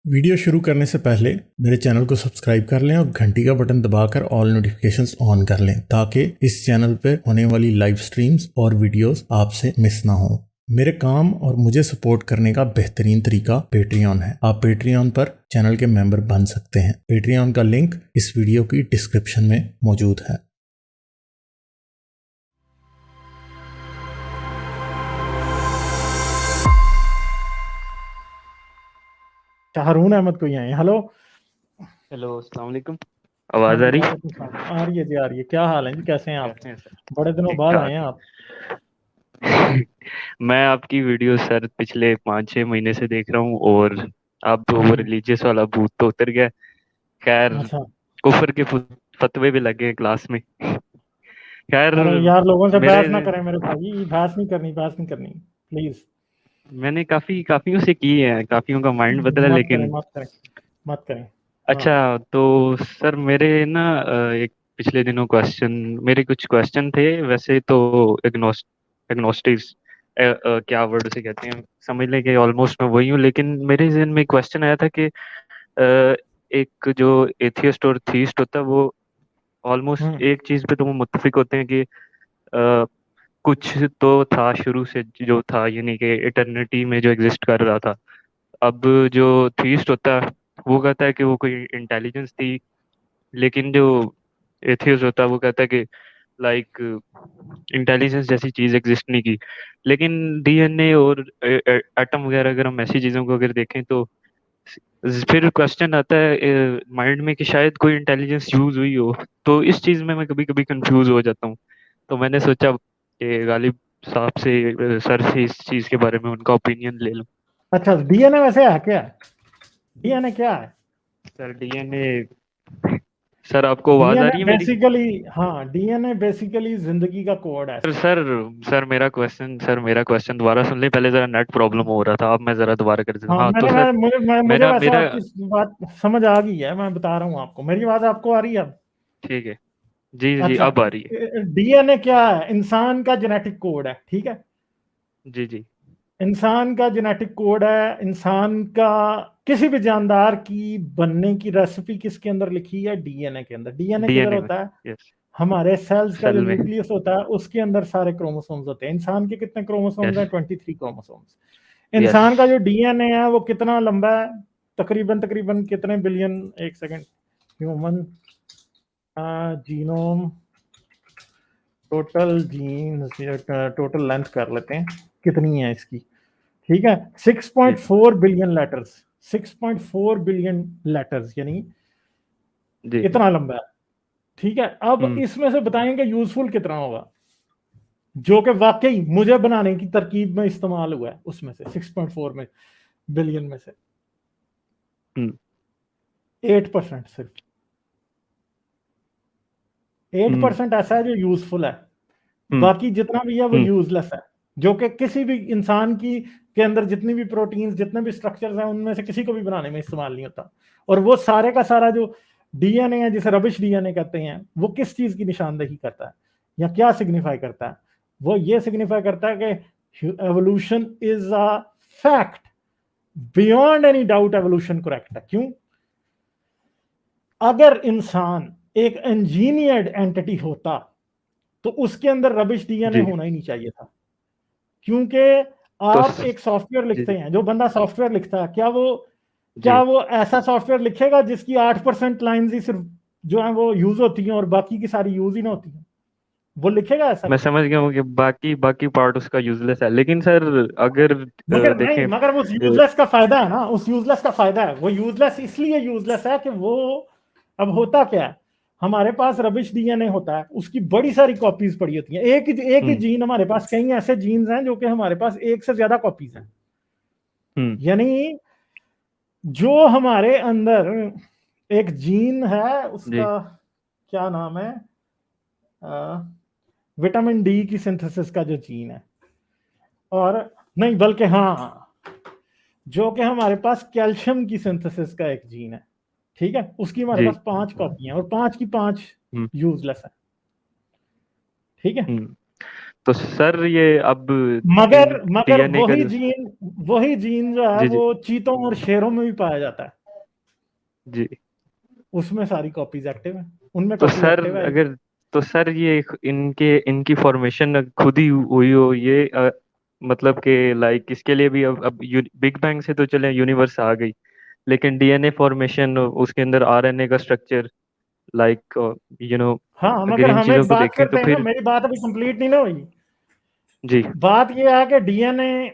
Video शुरू करने से पहले मेरे चैनल को सब्सक्राइब कर लें और घंटी का बटन दबाकर ऑल नोटिफिकेशंस ऑन कर लें ताकि इस चैनल पर होने वाली लाइव स्ट्रीम्स और वीडियोस आपसे मिस ना हो। मेरे काम और मुझे सपोर्ट करने का बेहतरीन तरीका पेट्रियन है। आप पेट्रियन पर चैनल के मेंबर बन सकते हैं। पेट्रियन का लिंक इस वीडियो की डिस्क्रिप्शन में मौजूद है। हारून अहमद कोई आए। हेलो हेलो, अस्सलाम वालेकुम। आवाज आ रही? आ रही है जी, आ रही है। क्या हाल है जी, कैसे हैं आप? कैसे हैं सर? बड़े दिनों ठीक बाद ठाक। आए हैं आप। मैं आपकी वीडियो सर पिछले 5-6 महीने से देख रहा हूँ और अब तो वो रिलीजियस वाला भूत तो उतर गया। खैर, अच्छा, कुफर के फतवे भी लगे हैं क्लास में। खैर, अरे यार लोगों से मेरे बहस ना करें मेरे भाई, बहस नहीं करनी प्लीज। मैंने काफियों से की है, काफियों का माइंड बदला, मत करें लेकिन मत करें मत करें। हाँ अच्छा, तो सर मेरे ना एक पिछले दिनों मेरे कुछ क्वेश्चन थे। वैसे तो एग्नोस्टिक्स क्या वर्ड से कहते हैं, समझ लें कि ऑलमोस्ट मैं वही हूँ, लेकिन मेरे जहन में क्वेश्चन आया था कि एक जो एथियस्ट और थीस्ट होता है वो ऑलमोस्ट एक चीज पे तो वो मुत्तफिक होते हैं कि कुछ तो था शुरू से जो था, यानी कि इटर्निटी में जो एग्जिस्ट कर रहा था। अब जो थीस्ट होता है वो कहता है कि वो कोई इंटेलिजेंस थी, लेकिन जो एथियस्ट होता है वो कहता है कि लाइक इंटेलिजेंस जैसी चीज एग्जिस्ट नहीं की। लेकिन डीएनए और एटम वगैरह अगर हम ऐसी चीजों को अगर देखें तो फिर क्वेश्चन आता है माइंड में कि शायद कोई इंटेलिजेंस यूज हुई हो। तो इस चीज में मैं कभी कभी कंफ्यूज हो जाता हूँ। तो मैंने सोचा कि गालिब साहब से सर से इस चीज के बारे में उनका ओपिनियन ले लूं। अच्छा, डीएनए वैसे है क्या? डीएनए क्या है? सर डीएनए, सर आपको आवाज आ डीएनए रही है मेरी? बेसिकली, हाँ डीएनए बेसिकली जिंदगी का कोड है। सर सर सर मेरा क्वेश्चन दोबारा सुन ले पहले, जरा नेट प्रॉब्लम हो रहा था। अब मैं जरा दोबारा कर देता हूँ। हाँ हाँ तो मैंने सर, मुझे मेरा वैसे मेरा आपकी बात समझ आ गई है। मैं बता रहा हूँ आपको, मेरी आवाज आपको आ रही है अब? ठीक है। जी जी, अच्छा, अब आ रही है। डीएनए क्या है? इंसान का जेनेटिक कोड है, ठीक है। जी जी इंसान का जेनेटिक कोड है। इंसान का किसी भी जानदार की बनने की रेसिपी किसके अंदर लिखी है? डीएनए के अंदर। डीएनए किधर डीएनए में। होता है? यस। हमारे सेल्स का जो सेल में। न्यूक्लियस होता है उसके अंदर सारे क्रोमोसोम्स होते हैं। इंसान के कितने क्रोमोसोम्स यस हैं? 23 क्रोमोसोम्स। यस। इंसान का जो डीएनए है वो कितना लंबा है? तकरीबन तकरीबन कितने बिलियन, एक second, human genome, total genes, total length कर लेते हैं कितनी है इसकी। ठीक है, जी 6.4 बिलियन लेटर्स। 6.4 बिलियन लेटर्स यानी जी जी। इतना लंबा है। ठीक है, अब हम्म। इसमें से बताएंगे यूजफुल कितना होगा, जो कि वाकई मुझे बनाने की तरकीब में इस्तेमाल हुआ है। उसमें से 6.4 में बिलियन में से हम्म। 8% सिर्फ, 8% हम्म। ऐसा है जो यूजफुल है। हम्म। बाकी जितना भी है वो हम्म। यूजलेस है। जो कि किसी भी इंसान की के अंदर जितनी भी प्रोटीन्स, जितने भी स्ट्रक्चर्स हैं, उनमें से किसी को भी बनाने में इस्तेमाल नहीं होता। और वो सारे का सारा जो डीएनए है, जिसे रबिश डीएनए कहते हैं, वो किस चीज की निशानदेही करता है या क्या सिग्निफाई करता है? वो ये सिग्निफाई करता है कि evolution is a fact, beyond any doubt evolution correct है। क्यों? अगर इंसान एक इंजीनियर्ड एंटिटी होता तो उसके अंदर रबिश डीएनए जी। होना ही नहीं चाहिए था। क्योंकि तो आप एक सॉफ्टवेयर जी लिखते जी हैं, जो बंदा सॉफ्टवेयर लिखता है, क्या जी। वो ऐसा सॉफ्टवेयर लिखेगा जिसकी 8% लाइंस ही सिर्फ जो है वो यूज होती हैं और बाकी की सारी यूज ही ना होती हैं? वो लिखेगा ऐसा मैं कभी? समझ गया हूँ कि बाकी बाकी पार्ट उसका यूजलेस है, लेकिन सर अगर मगर नहीं, देखें मगर वो यूजलेस का फायदा है ना, उस यूजलेस का फायदा है। वो यूजलेस इसलिए यूजलेस है कि वो, अब होता क्या है, हमारे पास रबिश डीएनए होता है, उसकी बड़ी सारी कॉपीज पड़ी होती हैं। एक ही हम्म। जीन, हमारे पास कई ऐसे जीन्स हैं जो कि हमारे पास एक से ज्यादा कॉपीज हैं। हम्म। यानी जो हमारे अंदर एक जीन है, जी उसका क्या नाम है, विटामिन डी की सिंथेसिस का जो जीन है, और नहीं बल्कि हाँ, जो कि हमारे पास कैल्शियम की सिंथेसिस का एक जीन है। ठीक है, उसकी हमारे जी। पास 5 कॉपी हैं और 5 की 5 हम्म। यूजलेस है। ठीक है। हम्म। तो सर ये अब मगर डीएनए का वही जीन जो है जी जी वो चीतों और शेरों में भी पाया जाता है, जी। उसमें सारी कॉपीज एक्टिव है, उनमें तो कॉपी सर एक्टिव है। अगर तो सर ये इनके इनकी फॉर्मेशन खुद ही हुई हो ये मतलब कि लाइक इसके लिए भी अब बिग बैंग से तो चले यूनिवर्स आ गई, लेकिन डीएनए फॉर्मेशन उसके अंदर आरएनए का स्ट्रक्चर लाइक हाँ, अगर मगर इन हम चीजों एक को बात देखें तो करते हैं ना, फिर मेरी बात अभी कंप्लीट नहीं ना हुई। जी बात ये है कि डीएनए,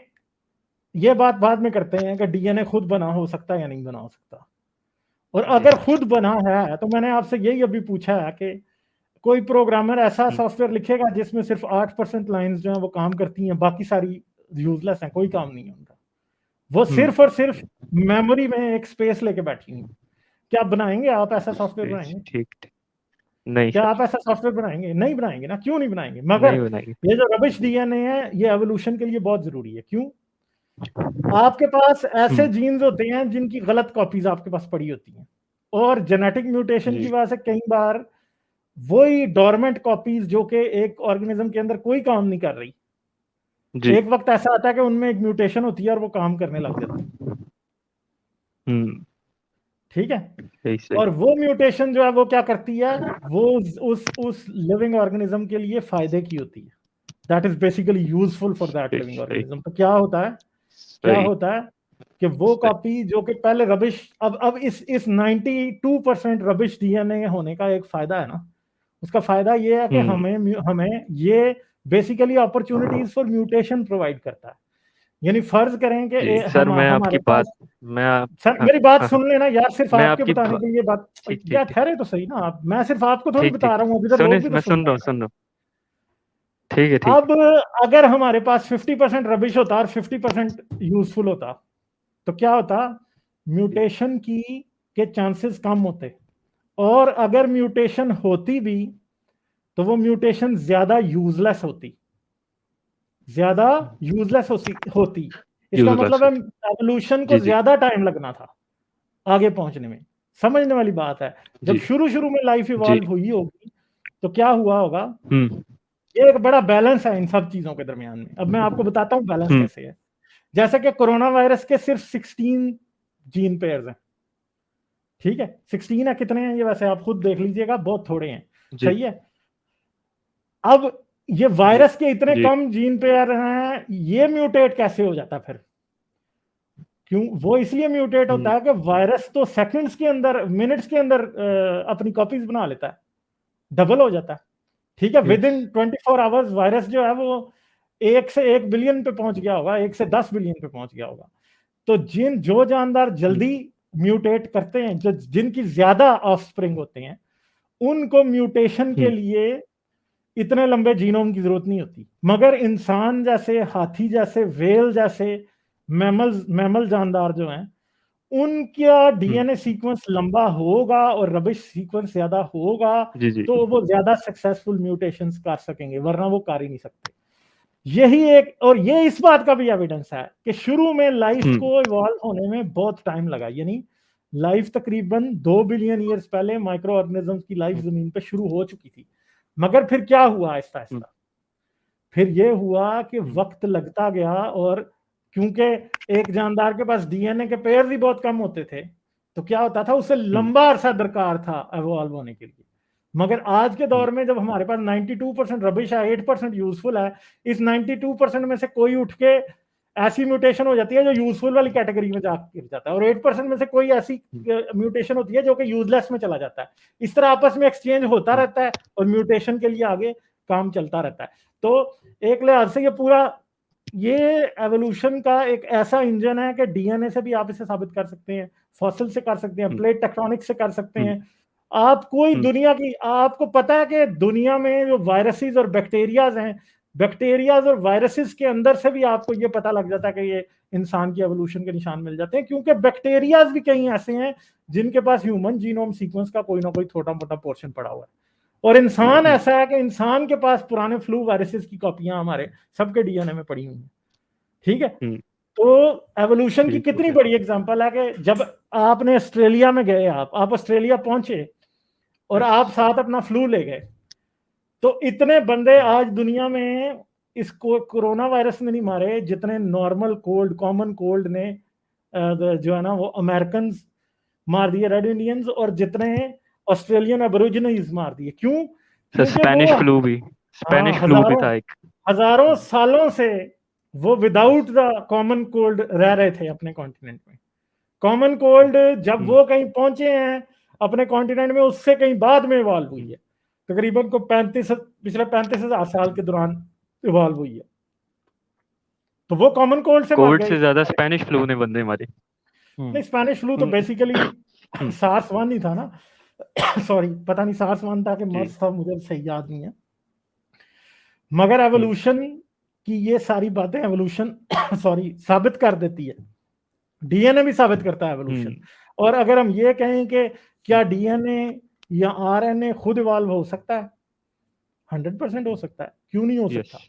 ये बात बाद में करते हैं कि डीएनए खुद बना हो सकता है या नहीं बना हो सकता। और जी अगर खुद बना है तो मैंने आपसे यही अभी पूछा है कि कोई प्रोग्रामर ऐसा हम्म, सॉफ्टवेयर लिखेगा जिसमें सिर्फ 8% लाइंस जो है वो काम करती हैं, बाकी सारी यूजलेस हैं, कोई काम नहीं है उनका, वो सिर्फ और सिर्फ मेमोरी में एक स्पेस लेके बैठी हुई। क्या बनाएंगे आप ऐसा सॉफ्टवेयर बनाएंगे? ठीक ठीक। नहीं क्या आप सर, ऐसा सॉफ्टवेयर बनाएंगे? नहीं बनाएंगे ना। क्यों नहीं बनाएंगे? नहीं मगर बनाएंगे। ये जो रबिश डीएनए है ये एवोल्यूशन के लिए बहुत जरूरी है। क्यों? आपके पास ऐसे हम्म, जीन्स होते हैं जिनकी गलत कॉपीज आपके पास पड़ी होती हैं, और जेनेटिक म्यूटेशन की जी वजह से कई बार वही डोरमेंट कॉपीज जो कि एक ऑर्गेनिज्म के अंदर कोई काम नहीं कर रही, जी एक वक्त ऐसा आता है कि उनमें एक म्यूटेशन होती है और वो काम करने लग जाती है। हम्म। ठीक है। सही सही। और वो म्यूटेशन जो है वो क्या करती है, वो उस लिविंग ऑर्गेनिज्म के लिए फायदे की होती है, that is basically useful for that सही लिविंग सही ऑर्गेनिज्म। तो क्या होता है, क्या सही होता है कि वो सही। कॉपी जो कि पहले रबिश, अब इस 92% रबिश डीएनए होने का एक फायदा है ना, उसका फायदा ये है कि हम्म। हमें हमें ये basically opportunities for mutation provide करता है। यानी फर्ज करें कि जी सर, मैं आपकी हमारे बात पास, मैं आप सर हाँ मेरी बात हाँ हाँ, सुन लेना यार, सिर्फ मैं आपके आपकी बताने के लिए बात, ठीक ठीक यार ठीक ठहरे तो सही ना आप, मैं सिर्फ आपको थोड़ी ठीक बता ठीक। रहा हूँ, अभी तो सुने, लोग भी तो मैं सुन सुन रहे रहा हैं हूँ ना। सुन रहा हूँ। ठीक है ठीक अब है। अगर हमारे पास 50% रबिश होता और 50% यूजफुल होता तो क्या होता, म्यूटेशन की के चांसेस कम होते, और अगर म्यूटेशन होती भी तो वो म्यूटेशन ज्यादा यूजलेस होती, ज्यादा यूजलेस होती। इसका यूजलेस मतलब है होती। एवोल्यूशन को जी जी ज्यादा टाइम लगना था आगे पहुंचने में। समझने वाली बात है, जब जी शुरू शुरू में लाइफ जी। इवॉल्व हुई होगी तो क्या हुआ होगा। हम्म ये एक बड़ा बैलेंस है इन सब चीजों के दरमियान में। अब मैं आपको बताता हूँ बैलेंस हम्म। कैसे है। जैसे कि कोरोना वायरस के सिर्फ 16 जीन पेयर्स हैं, ठीक है, 16 है, कितने हैं ये वैसे आप खुद देख लीजिएगा, बहुत थोड़े हैं, जी सही है। अब ये जी वायरस के इतने जी कम जीन पेयर हैं, ये म्यूटेट कैसे हो जाता फिर? क्यों वो इसलिए म्यूटेट होता हम्म है कि वायरस तो सेकंड्स के अंदर, मिनट्स के अंदर अपनी कॉपीज बना लेता है, डबल हो जाता है। ठीक है, with yes in 24 hours virus जो है वो 1 से 1 बिलियन पे पहुंच गया होगा, 1 से 10 बिलियन पे पहुंच गया होगा। तो जो जानदार जल्दी म्यूटेट करते हैं, जो जिनकी ज्यादा ऑफस्प्रिंग होते हैं, उनको म्यूटेशन के लिए इतने लंबे जीनोम की जरूरत नहीं होती। मगर इंसान जैसे, हाथी जैसे, वेल जैसे मैमल जानदार जो हैं, उनका डीएनए सीक्वेंस लंबा होगा और रबिश सीक्वेंस ज्यादा होगा, जी जी तो वो ज्यादा सक्सेसफुल म्यूटेशंस कर सकेंगे, वरना वो कर ही नहीं सकते। यही एक, और ये इस बात का भी एविडेंस है कि शुरू में लाइफ को इवॉल्व होने में बहुत टाइम लगा। यानी लाइफ तकरीबन 2 बिलियन ईयर्स पहले माइक्रो ऑर्गेनिजम्स की लाइफ जमीन पे शुरू हो चुकी थी। मगर फिर क्या हुआ आहिस्ता आहिस्ता, फिर ये हुआ कि वक्त लगता गया, और क्योंकि एक जानदार के पास डीएनए के पेयर भी बहुत कम होते थे, तो क्या होता था, उसे लंबा अरसा दरकार था एवॉल्व होने के लिए। मगर आज के दौर में जब हमारे पास 92% रबिश है, 8% यूजफुल है, इस 92% में से कोई उठ के ऐसी म्यूटेशन हो जाती है जो यूजफुल वाली कैटेगरी में जा गिर जाता है, और 8% में से कोई ऐसी म्यूटेशन होती है जो कि यूजलेस में चला जाता है। इस तरह आपस में एक्सचेंज होता रहता है और म्यूटेशन के लिए आगे काम चलता रहता है। तो एक लिहाज से ये पूरा, ये एवोल्यूशन का एक ऐसा इंजन है कि डीएनए से भी आप इसे साबित कर सकते हैं, फॉसिल से कर सकते हैं, प्लेट टेक्टोनिक्स से कर सकते हैं। आप कोई दुनिया की, आपको पता है कि दुनिया में जो वायरसेस और बैक्टीरियाज हैं, बैक्टीरियाज और वायरसेस के अंदर से भी आपको ये पता लग जाता है कि ये इंसान की एवोल्यूशन के निशान मिल जाते हैं, क्योंकि बैक्टीरियाज भी कई ऐसे हैं जिनके पास ह्यूमन जीनोम सीक्वेंस का कोई ना कोई छोटा मोटा पोर्शन पड़ा हुआ है। और इंसान ऐसा है कि इंसान के पास पुराने फ्लू वायरसेस की कॉपियां हमारे सबके डीएनए में पड़ी हुई हैं। ठीक है, तो एवोल्यूशन की बिल्कुल कितनी सर। बड़ी एग्जांपल है कि जब आपने ऑस्ट्रेलिया में गए, आप ऑस्ट्रेलिया पहुंचे और आप साथ अपना फ्लू ले गए, तो इतने बंदे आज दुनिया में इसको कोरोना वायरस ने नहीं मारे जितने नॉर्मल कोल्ड, कॉमन कोल्ड ने जो है ना वो अमेरिकन मार दिए, रेड इंडियंस, और जितने ऑस्ट्रेलियन एबोरिजिनल्स मार दिए। क्यों? क्योंकि स्पेनिश वो फ्लू भी, स्पेनिश फ्लू भी था एक। हजारों सालों से वो विदाउट द कॉमन कोल्ड रह रहे थे अपने कॉन्टिनेंट में। कॉमन कोल्ड जब वो कहीं पहुंचे हैं अपने कॉन्टिनेंट में, उससे कहीं बाद में इवॉल्व हुई है, तकरीबन को पिछले 35,000 साल के दौरान इवॉल्व हुई है। तो वो कॉमन कोल्ड से कोविड से ज्यादा स्पेनिश फ्लू ने बंदे मारे। नहीं, स्पेनिश फ्लू तो बेसिकली सार्स वन ही था ना। सॉरी, पता नहीं सार्स वन था कि मर्स था, मुझे सही याद नहीं है। मगर एवोल्यूशन की ये सारी बातें एवोल्यूशन सॉरी साबित कर देती है, डीएनए भी साबित करता है एवोल्यूशन। और अगर हम ये कहें कि क्या डीएनए या आरएनए खुद इवॉल्व हो सकता है, 100% हो सकता है, क्यों नहीं हो सकता?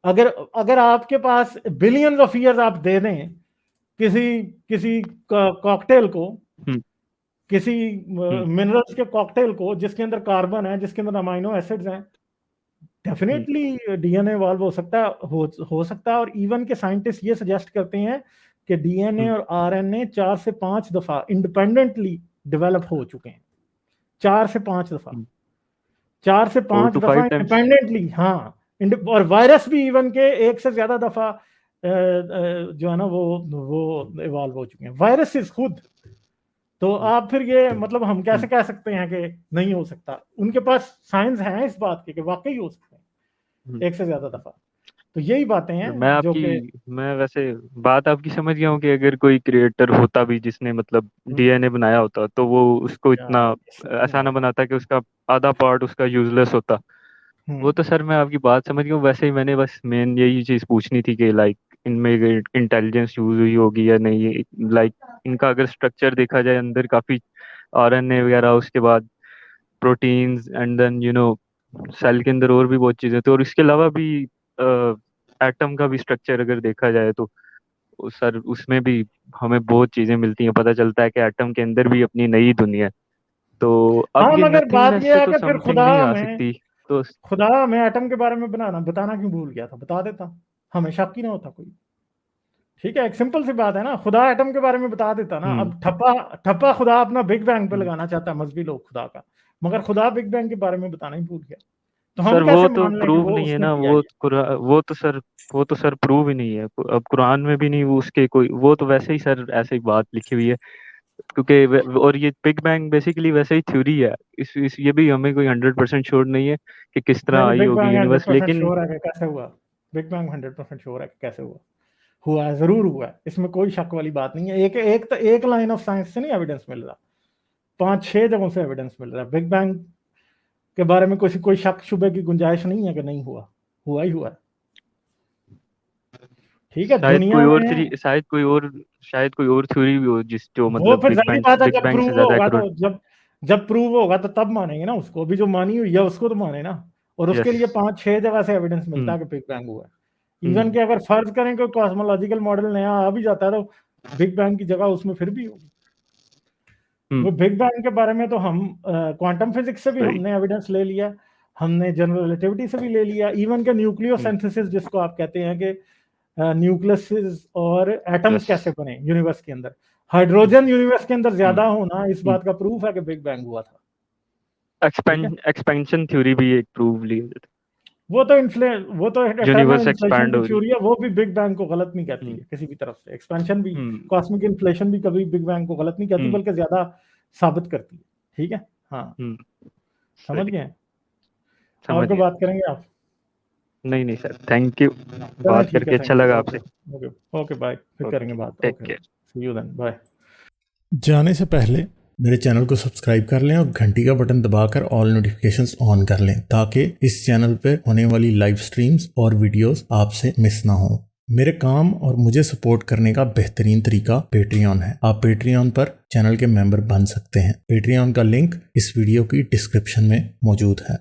अगर आपके पास बिलियंस ऑफ ईयर्स आप दे दें किसी कॉकटेल को, किसी मिनरल्स के कॉकटेल को जिसके अंदर कार्बन है, जिसके अंदर अमाइनो एसिड्स हैं, डेफिनेटली डीएनए इवॉल्व हो सकता है, हो सकता है। और इवन के साइंटिस्ट ये सजेस्ट करते हैं कि डीएनए और आरएनए 4 से 5 दफा इंडिपेंडेंटली डेवलप हो चुके हैं। 4 से 5 दफा, 4 से 5 दफा इंडिपेंडेंटली। हाँ, और वायरस भी इवन के 1 से ज्यादा दफा जो है ना वो इवॉल्व हो चुके हैं, वायरसेस खुद। तो आप फिर ये मतलब हम कैसे कह सकते हैं कि नहीं हो सकता? उनके पास साइंस है इस बात के कि वाकई हो सकते हैं 1 से ज्यादा दफा। तो यही बातें हैं मैं वैसे बात आपकी समझ गया हूँ कि अगर कोई क्रिएटर होता भी जिसने मतलब डीएनए बनाया होता, तो वो उसको इतना ऐसा ना बनाता कि उसका आधा पार्ट उसका यूजलेस होता। वो तो सर मैं आपकी बात समझ गया हूँ। वैसे ही मैंने बस मेन यही चीज पूछनी थी कि लाइक इनमें इंटेलिजेंस यूज हुई होगी या नहीं, लाइक इनका अगर स्ट्रक्चर देखा जाए अंदर काफी आरएनए वगैरह, उसके बाद प्रोटीन्स, एंड देन सेल के अंदर और भी बहुत चीजें थी। और इसके अलावा भी एटम का भी स्ट्रक्चर अगर देखा जाए तो सर उसमें भी हमें बहुत चीजें मिलती हैं, पता चलता है कि एटम के अंदर भी अपनी नई दुनिया है। तो अब ये मगर बात नथिंगनेस ये से है तो कि फिर समथिंग नहीं आ सकती। तो खुदा मैं एटम के बारे में बताना क्यों भूल गया था? बता देता, हमें शक ही ना होता कोई। ठीक है, एक सिंपल सी बात है ना, खुदा एटम के बारे में बता देता ना। अब ठप्पा खुदा अपना बिग बैंग पे लगाना चाहता है मजहबी लोग खुदा का, मगर खुदा बिग बैंग के बारे में बताना ही भूल गया। तो हम सर कैसे वो तो मान लेंगे प्रूव वो नहीं है उसने ना, किया है? वो तो सर प्रूव ही नहीं है। अब कुरान में भी नहीं वो उसके कोई, वो तो वैसे ही सर ऐसे ही बात लिखी हुई है। क्योंकि और ये बिग बैंग बेसिकली वैसे ही थ्योरी है। इस ये भी हमें कोई 100% श्योर नहीं है कि किस तरह नहीं, आई बिग होगी बैंग यूनिवर्स, 100% लेकिन श्योर है कि कैसे हुआ। बिग बैंग 100% श्योर है कि कैसे हुआ है, जरूर हुआ है, इसमें कोई शक वाली बात नहीं है। एक लाइन ऑफ साइंस से नहीं एविडेंस मिल रहा, 5-6 जगहों से एविडेंस मिल रहा है। बिग बैंग के बारे में कोई शक शुबे की गुंजाइश नहीं है कि नहीं हुआ ही हुआ है। ठीक है, दुनिया में शायद कोई और थ्योरी भी हो जो वो मतलब फिर जाहिर बात है, बिग जब बैंग से प्रूव ज्यादा होगा एक्यूरेट। तो जब प्रूव होगा तो तब मानेंगे ना उसको। अभी जो मानी हुई है उसको तो माने ना। और उसके यस। लिए 5-6 जगह से एविडेंस मिलता है कि बिग बैंग हुआ है। इवन हम्म कि अगर फर्ज करें कि कॉस्मोलॉजिकल मॉडल नया आ भी जाता है तो बिग बैंग की जगह उसमें फिर भी होगी। वो बिग बैंग के बारे में तो हम क्वांटम फिजिक्स से भी हमने एविडेंस ले लिया, हमने जनरल रिलेटिविटी से भी ले लिया, इवन के न्यूक्लियोसिंथेसिस जिसको आप कहते हैं कि न्यूक्लियस और एटम्स कैसे बने यूनिवर्स के अंदर, हाइड्रोजन यूनिवर्स के अंदर ज्यादा होना इस बात का प्रूफ है कि बिग बैंग हुआ था। एक्सपेंशन थ्योरी भी एक प्रूव ली। वो तो इटर्नल यूनिवर्स इन्फ्लेशन एक्सपैंड की हो रही। थ्योरी है, वो भी बिग बैंग को गलत नहीं कहती है किसी भी तरफ से। एक्सपेंशन भी, कॉस्मिक इन्फ्लेशन भी कभी बिग बैंग को गलत नहीं कहती, बल्कि ज्यादा साबित करती है। ठीक है, हाँ, समझ गए? और कोई बात करेंगे आप? नहीं सर, थैंक यू, बात करके अच्छा लगा आपसे। ओके बाय, फिर करेंगे बात। Okay, see you then, bye. जाने से पहले मेरे चैनल को सब्सक्राइब कर लें और घंटी का बटन दबाकर ऑल नोटिफिकेशंस ऑन कर लें, ताकि इस चैनल पे होने वाली लाइव स्ट्रीम्स और वीडियोस आपसे मिस ना हो। मेरे काम और मुझे सपोर्ट करने का बेहतरीन तरीका पेट्रियन है। आप पेट्रियन पर चैनल के मेंबर बन सकते हैं। पेट्रियन का लिंक इस वीडियो की डिस्क्रिप्शन में मौजूद है।